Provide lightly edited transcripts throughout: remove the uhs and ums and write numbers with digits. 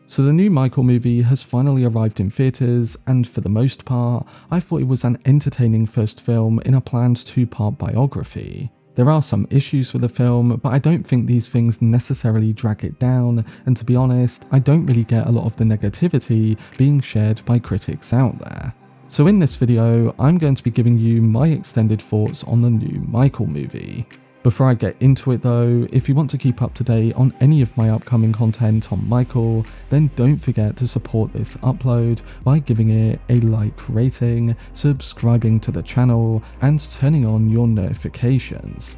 So the new Michael movie has finally arrived in theatres, and for the most part, I thought it was an entertaining first film in a planned 2-part biography. There are some issues with the film, but I don't think these things necessarily drag it down, and to be honest, I don't really get a lot of the negativity being shared by critics out there. So in this video, I'm going to be giving you my extended thoughts on the new Michael movie. Before I get into it though, if you want to keep up to date on any of my upcoming content on Michael, then don't forget to support this upload by giving it a like rating, subscribing to the channel, and turning on your notifications.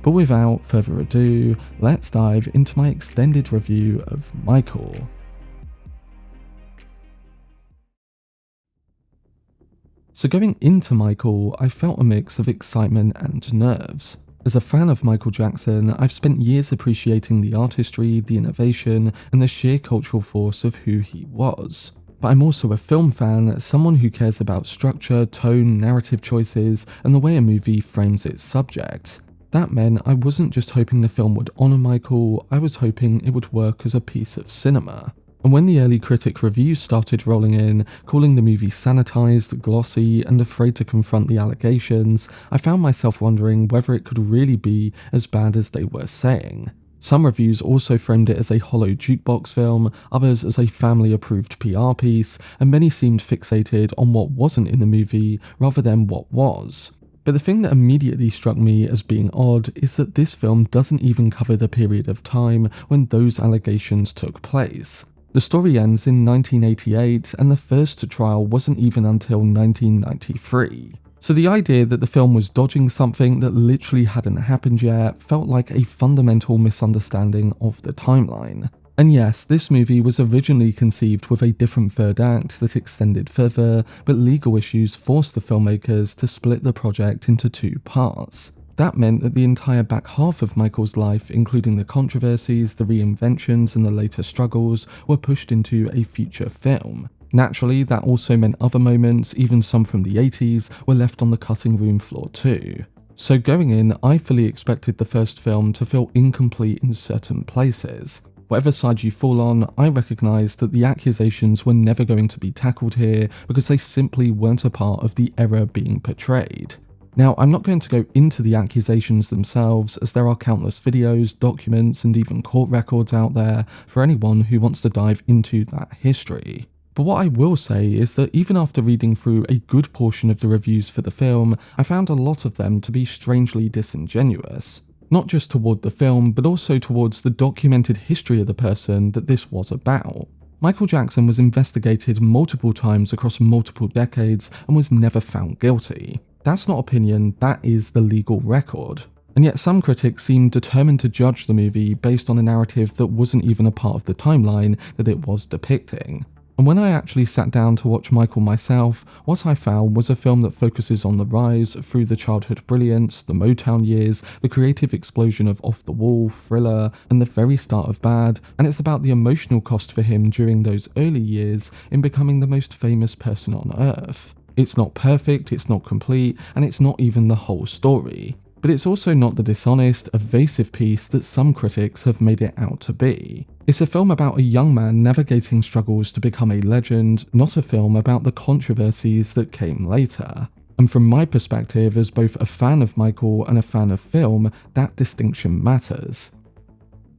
But without further ado, let's dive into my extended review of Michael. So going into Michael, I felt a mix of excitement and nerves. As a fan of Michael Jackson, I've spent years appreciating the artistry, the innovation, and the sheer cultural force of who he was. But I'm also a film fan, someone who cares about structure, tone, narrative choices, and the way a movie frames its subject. That meant I wasn't just hoping the film would honour Michael, I was hoping it would work as a piece of cinema. And when the early critic reviews started rolling in, calling the movie sanitized, glossy, and afraid to confront the allegations, I found myself wondering whether it could really be as bad as they were saying. Some reviews also framed it as a hollow jukebox film, others as a family-approved PR piece, and many seemed fixated on what wasn't in the movie rather than what was. But the thing that immediately struck me as being odd is that this film doesn't even cover the period of time when those allegations took place. The story ends in 1988, and the first trial wasn't even until 1993. So the idea that the film was dodging something that literally hadn't happened yet felt like a fundamental misunderstanding of the timeline. And yes, this movie was originally conceived with a different third act that extended further, but legal issues forced the filmmakers to split the project into 2 parts. That meant that the entire back half of Michael's life, including the controversies, the reinventions, and the later struggles, were pushed into a future film. Naturally, that also meant other moments, even some from the 80s, were left on the cutting room floor too. So going in, I fully expected the first film to feel incomplete in certain places. Whatever side you fall on, I recognised that the accusations were never going to be tackled here because they simply weren't a part of the era being portrayed. Now, I'm not going to go into the accusations themselves, as there are countless videos, documents, and even court records out there for anyone who wants to dive into that history. But what I will say is that even after reading through a good portion of the reviews for the film, I found a lot of them to be strangely disingenuous. Not just toward the film, but also towards the documented history of the person that this was about. Michael Jackson was investigated multiple times across multiple decades and was never found guilty. That's not opinion, that is the legal record. And yet some critics seem determined to judge the movie based on a narrative that wasn't even a part of the timeline that it was depicting. And when I actually sat down to watch Michael myself, what I found was a film that focuses on the rise through the childhood brilliance, the Motown years, the creative explosion of Off the Wall, Thriller, and the very start of Bad, and it's about the emotional cost for him during those early years in becoming the most famous person on earth. It's not perfect, it's not complete, and it's not even the whole story. But it's also not the dishonest, evasive piece that some critics have made it out to be. It's a film about a young man navigating struggles to become a legend, not a film about the controversies that came later. And from my perspective as both a fan of Michael and a fan of film, that distinction matters.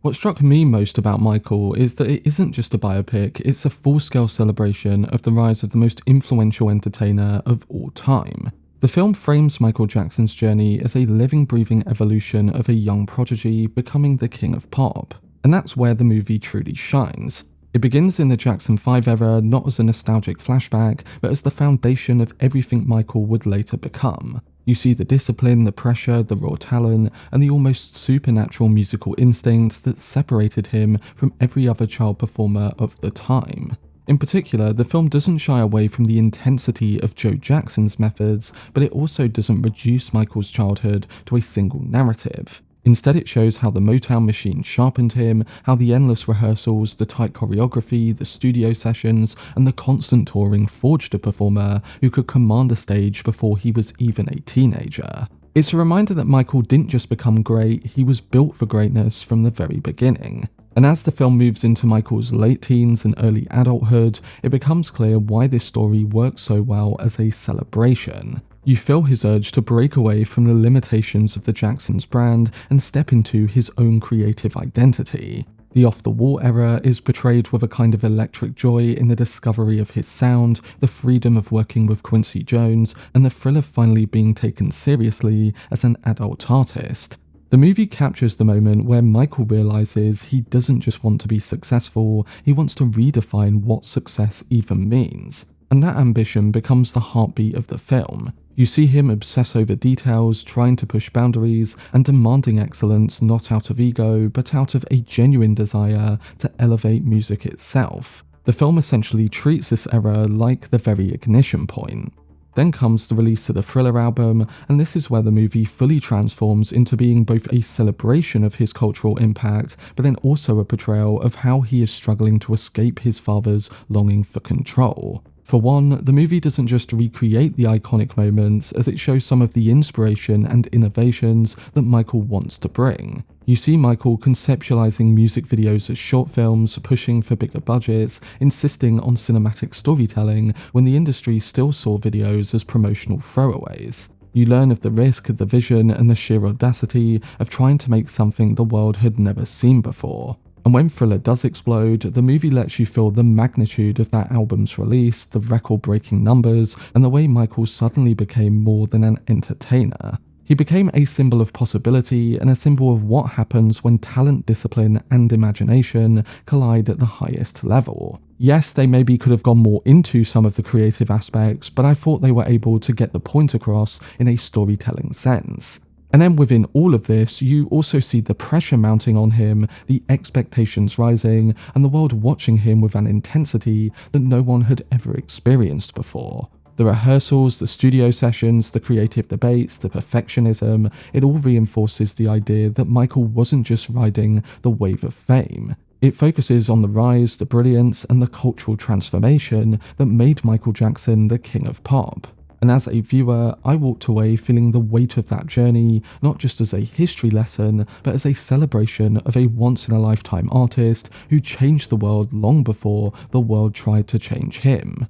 What struck me most about Michael is that it isn't just a biopic, it's a full-scale celebration of the rise of the most influential entertainer of all time. The film frames Michael Jackson's journey as a living, breathing evolution of a young prodigy becoming the king of pop. And that's where the movie truly shines. It begins in the Jackson 5 era not as a nostalgic flashback, but as the foundation of everything Michael would later become. You see the discipline, the pressure, the raw talent, and the almost supernatural musical instincts that separated him from every other child performer of the time. In particular, the film doesn't shy away from the intensity of Joe Jackson's methods, but it also doesn't reduce Michael's childhood to a single narrative. Instead, it shows how the Motown machine sharpened him, how the endless rehearsals, the tight choreography, the studio sessions, and the constant touring forged a performer who could command a stage before he was even a teenager. It's a reminder that Michael didn't just become great, he was built for greatness from the very beginning. And as the film moves into Michael's late teens and early adulthood, it becomes clear why this story works so well as a celebration. You feel his urge to break away from the limitations of the Jacksons brand and step into his own creative identity. The off-the-wall era is portrayed with a kind of electric joy in the discovery of his sound, the freedom of working with Quincy Jones, and the thrill of finally being taken seriously as an adult artist. The movie captures the moment where Michael realizes he doesn't just want to be successful, he wants to redefine what success even means. And that ambition becomes the heartbeat of the film. You see him obsess over details, trying to push boundaries, and demanding excellence not out of ego, but out of a genuine desire to elevate music itself. The film essentially treats this era like the very ignition point. Then comes the release of the Thriller album, and this is where the movie fully transforms into being both a celebration of his cultural impact, but then also a portrayal of how he is struggling to escape his father's longing for control. For one, the movie doesn't just recreate the iconic moments, as it shows some of the inspiration and innovations that Michael wants to bring. You see Michael conceptualizing music videos as short films, pushing for bigger budgets, insisting on cinematic storytelling when the industry still saw videos as promotional throwaways. You learn of the risk, the vision, and the sheer audacity of trying to make something the world had never seen before. And when Thriller does explode, the movie lets you feel the magnitude of that album's release, the record-breaking numbers, and the way Michael suddenly became more than an entertainer. He became a symbol of possibility and a symbol of what happens when talent, discipline, and imagination collide at the highest level. Yes, they maybe could have gone more into some of the creative aspects, but I thought they were able to get the point across in a storytelling sense. And then within all of this, you also see the pressure mounting on him, the expectations rising, and the world watching him with an intensity that no one had ever experienced before. The rehearsals, the studio sessions, the creative debates, the perfectionism, it all reinforces the idea that Michael wasn't just riding the wave of fame. It focuses on the rise, the brilliance, and the cultural transformation that made Michael Jackson the king of pop. And as a viewer, I walked away feeling the weight of that journey, not just as a history lesson, but as a celebration of a once-in-a-lifetime artist who changed the world long before the world tried to change him.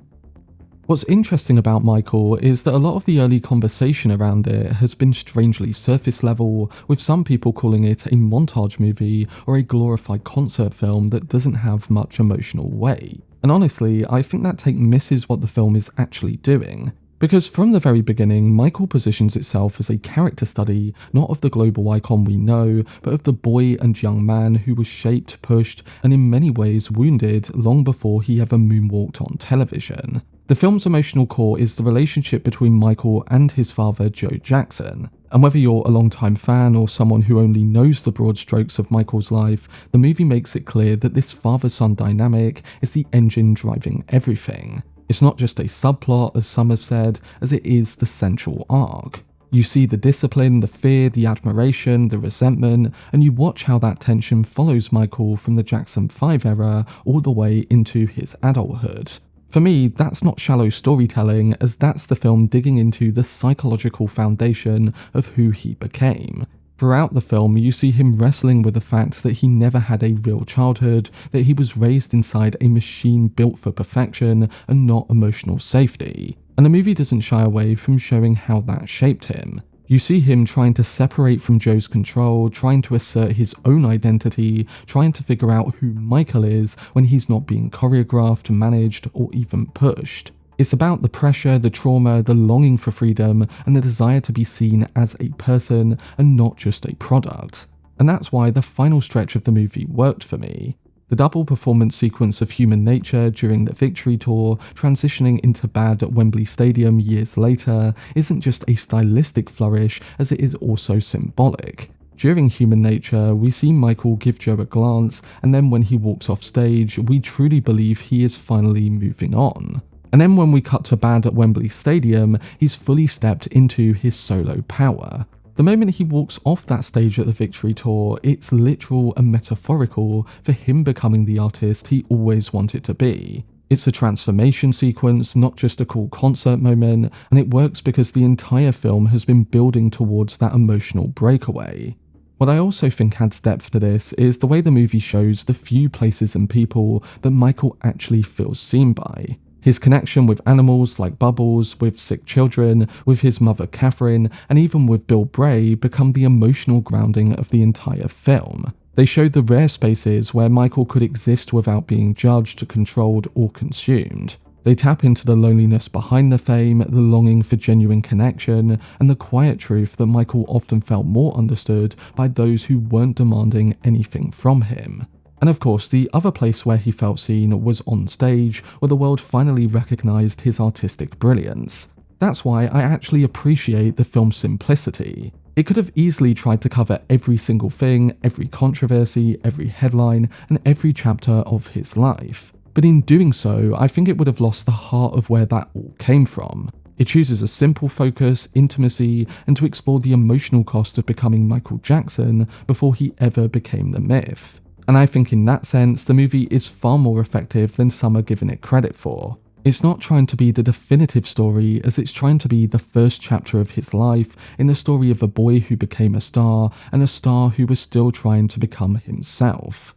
What's interesting about Michael is that a lot of the early conversation around it has been strangely surface level, with some people calling it a montage movie or a glorified concert film that doesn't have much emotional weight. And honestly, I think that take misses what the film is actually doing. Because from the very beginning, Michael positions itself as a character study, not of the global icon we know, but of the boy and young man who was shaped, pushed, and in many ways wounded long before he ever moonwalked on television. The film's emotional core is the relationship between Michael and his father, Joe Jackson. And whether you're a long-time fan or someone who only knows the broad strokes of Michael's life, the movie makes it clear that this father-son dynamic is the engine driving everything. It's not just a subplot, as some have said, as it is the central arc. You see the discipline, the fear, the admiration, the resentment, and you watch how that tension follows Michael from the Jackson 5 era all the way into his adulthood. For me, that's not shallow storytelling, as that's the film digging into the psychological foundation of who he became. Throughout the film, you see him wrestling with the fact that he never had a real childhood, that he was raised inside a machine built for perfection and not emotional safety. And the movie doesn't shy away from showing how that shaped him. You see him trying to separate from Joe's control, trying to assert his own identity, trying to figure out who Michael is when he's not being choreographed, managed, or even pushed. It's about the pressure, the trauma, the longing for freedom, and the desire to be seen as a person and not just a product. And that's why the final stretch of the movie worked for me. The double performance sequence of Human Nature during the Victory Tour, transitioning into Bad at Wembley Stadium years later, isn't just a stylistic flourish, as it is also symbolic. During Human Nature, we see Michael give Joe a glance, and then when he walks off stage, we truly believe he is finally moving on. And then when we cut to Bad at Wembley Stadium, he's fully stepped into his solo power. The moment he walks off that stage at the Victory Tour, it's literal and metaphorical for him becoming the artist he always wanted to be. It's a transformation sequence, not just a cool concert moment, and it works because the entire film has been building towards that emotional breakaway. What I also think adds depth to this is the way the movie shows the few places and people that Michael actually feels seen by. His connection with animals like Bubbles, with sick children, with his mother Catherine, and even with Bill Bray become the emotional grounding of the entire film. They show the rare spaces where Michael could exist without being judged, controlled, or consumed. They tap into the loneliness behind the fame, the longing for genuine connection, and the quiet truth that Michael often felt more understood by those who weren't demanding anything from him. And of course, the other place where he felt seen was on stage, where the world finally recognised his artistic brilliance. That's why I actually appreciate the film's simplicity. It could have easily tried to cover every single thing, every controversy, every headline, and every chapter of his life. But in doing so, I think it would have lost the heart of where that all came from. It chooses a simple focus, intimacy, and to explore the emotional cost of becoming Michael Jackson before he ever became the myth. And I think in that sense, the movie is far more effective than some are giving it credit for. It's not trying to be the definitive story as it's trying to be the first chapter of his life in the story of a boy who became a star and a star who was still trying to become himself.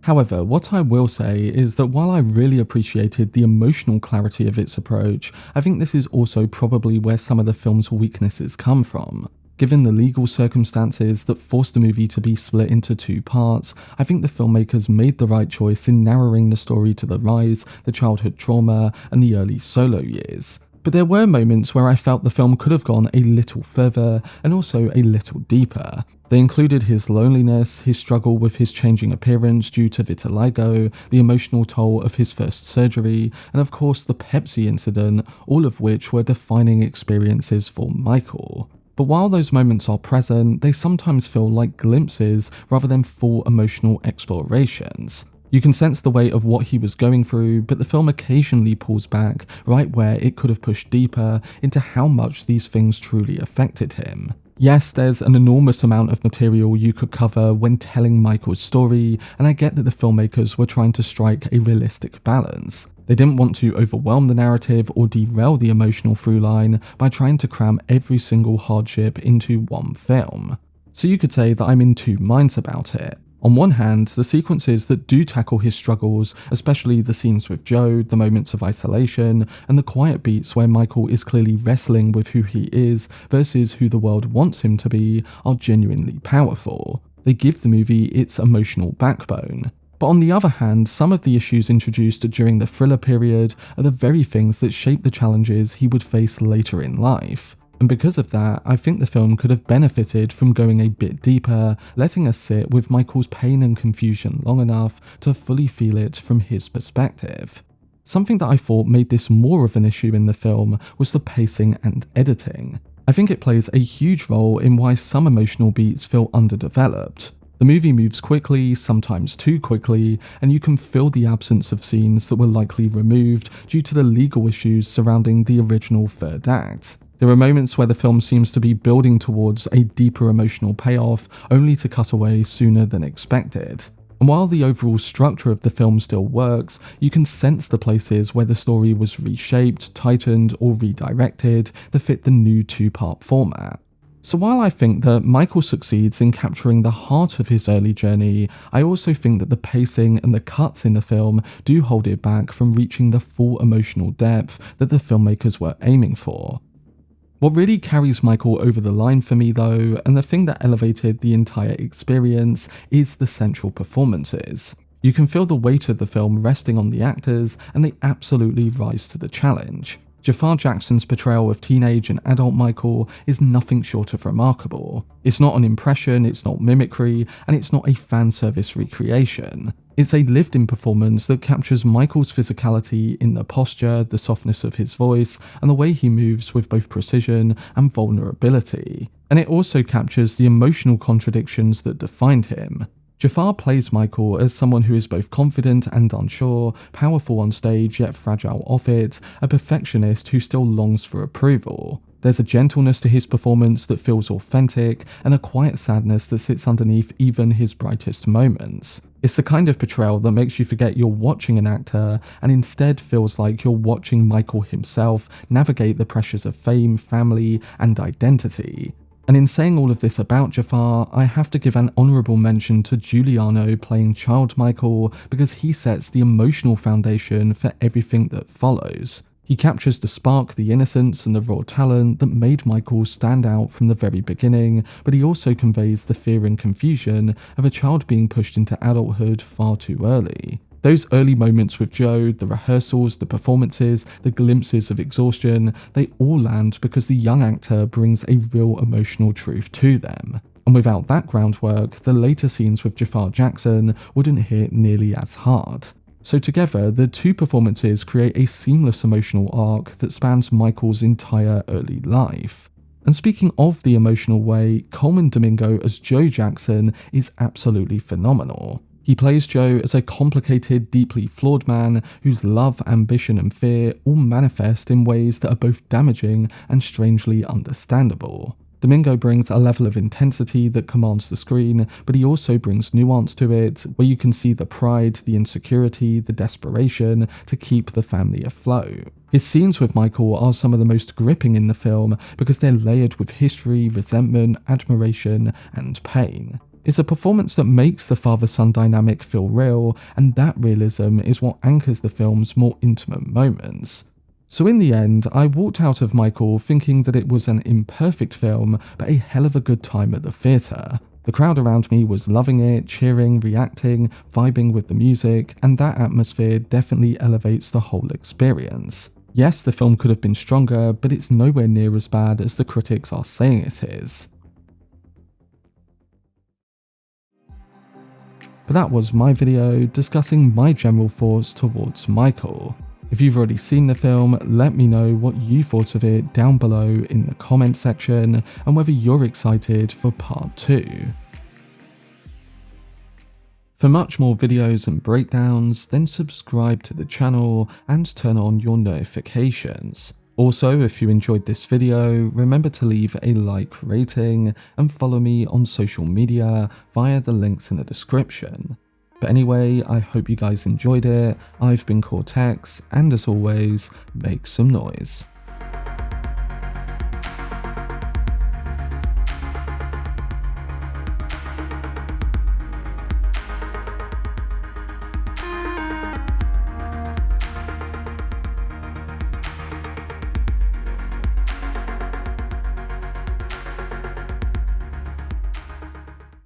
However, what I will say is that while I really appreciated the emotional clarity of its approach, I think this is also probably where some of the film's weaknesses come from. Given the legal circumstances that forced the movie to be split into two parts, I think the filmmakers made the right choice in narrowing the story to the rise, the childhood trauma, and the early solo years. But there were moments where I felt the film could have gone a little further and also a little deeper. They included his loneliness, his struggle with his changing appearance due to vitiligo, the emotional toll of his first surgery, and of course the Pepsi incident, all of which were defining experiences for Michael. But while those moments are present, they sometimes feel like glimpses rather than full emotional explorations. You can sense the weight of what he was going through, but the film occasionally pulls back right where it could have pushed deeper into how much these things truly affected him. Yes, there's an enormous amount of material you could cover when telling Michael's story, and I get that the filmmakers were trying to strike a realistic balance. They didn't want to overwhelm the narrative or derail the emotional through line by trying to cram every single hardship into one film. So you could say that I'm in two minds about it. On one hand, the sequences that do tackle his struggles, especially the scenes with Joe, the moments of isolation, and the quiet beats where Michael is clearly wrestling with who he is versus who the world wants him to be, are genuinely powerful. They give the movie its emotional backbone. But on the other hand, some of the issues introduced during the thriller period are the very things that shape the challenges he would face later in life. And because of that, I think the film could have benefited from going a bit deeper, letting us sit with Michael's pain and confusion long enough to fully feel it from his perspective. Something that I thought made this more of an issue in the film was the pacing and editing. I think it plays a huge role in why some emotional beats feel underdeveloped. The movie moves quickly, sometimes too quickly, and you can feel the absence of scenes that were likely removed due to the legal issues surrounding the original third act. There are moments where the film seems to be building towards a deeper emotional payoff, only to cut away sooner than expected. And while the overall structure of the film still works, you can sense the places where the story was reshaped, tightened, or redirected to fit the new two-part format. So while I think that Michael succeeds in capturing the heart of his early journey, I also think that the pacing and the cuts in the film do hold it back from reaching the full emotional depth that the filmmakers were aiming for. What really carries Michael over the line for me though, and the thing that elevated the entire experience, is the central performances. You can feel the weight of the film resting on the actors, and they absolutely rise to the challenge. Jaafar Jackson's portrayal of teenage and adult Michael is nothing short of remarkable. It's not an impression, it's not mimicry, and it's not a fan service recreation. It's a lived-in performance that captures Michael's physicality in the posture, the softness of his voice, and the way he moves with both precision and vulnerability. And it also captures the emotional contradictions that defined him. Jaafar plays Michael as someone who is both confident and unsure, powerful on stage yet fragile off it, a perfectionist who still longs for approval. There's a gentleness to his performance that feels authentic, and a quiet sadness that sits underneath even his brightest moments. It's the kind of portrayal that makes you forget you're watching an actor, and instead feels like you're watching Michael himself navigate the pressures of fame, family, and identity. And in saying all of this about Jaafar, I have to give an honourable mention to Juliano playing Child Michael, because he sets the emotional foundation for everything that follows. He captures the spark, the innocence, and the raw talent that made Michael stand out from the very beginning, but he also conveys the fear and confusion of a child being pushed into adulthood far too early. Those early moments with Joe, the rehearsals, the performances, the glimpses of exhaustion, they all land because the young actor brings a real emotional truth to them. And without that groundwork, the later scenes with Jaafar Jackson wouldn't hit nearly as hard. So together, the two performances create a seamless emotional arc that spans Michael's entire early life. And speaking of the emotional way, Colman Domingo as Joe Jackson is absolutely phenomenal. He plays Joe as a complicated, deeply flawed man whose love, ambition, and fear all manifest in ways that are both damaging and strangely understandable. Domingo brings a level of intensity that commands the screen, but he also brings nuance to it, where you can see the pride, the insecurity, the desperation to keep the family afloat. His scenes with Michael are some of the most gripping in the film because they're layered with history, resentment, admiration, and pain. It's a performance that makes the father-son dynamic feel real, and that realism is what anchors the film's more intimate moments. So in the end, I walked out of Michael thinking that it was an imperfect film, but a hell of a good time at the theatre. The crowd around me was loving it, cheering, reacting, vibing with the music, and that atmosphere definitely elevates the whole experience. Yes, the film could have been stronger, but it's nowhere near as bad as the critics are saying it is. But that was my video discussing my general thoughts towards Michael. If you've already seen the film, let me know what you thought of it down below in the comment section and whether you're excited for part 2. For much more videos and breakdowns, then subscribe to the channel and turn on your notifications. Also, if you enjoyed this video, remember to leave a like, rating, and follow me on social media via the links in the description. But anyway, I hope you guys enjoyed it. I've been Cortex, and as always, make some noise.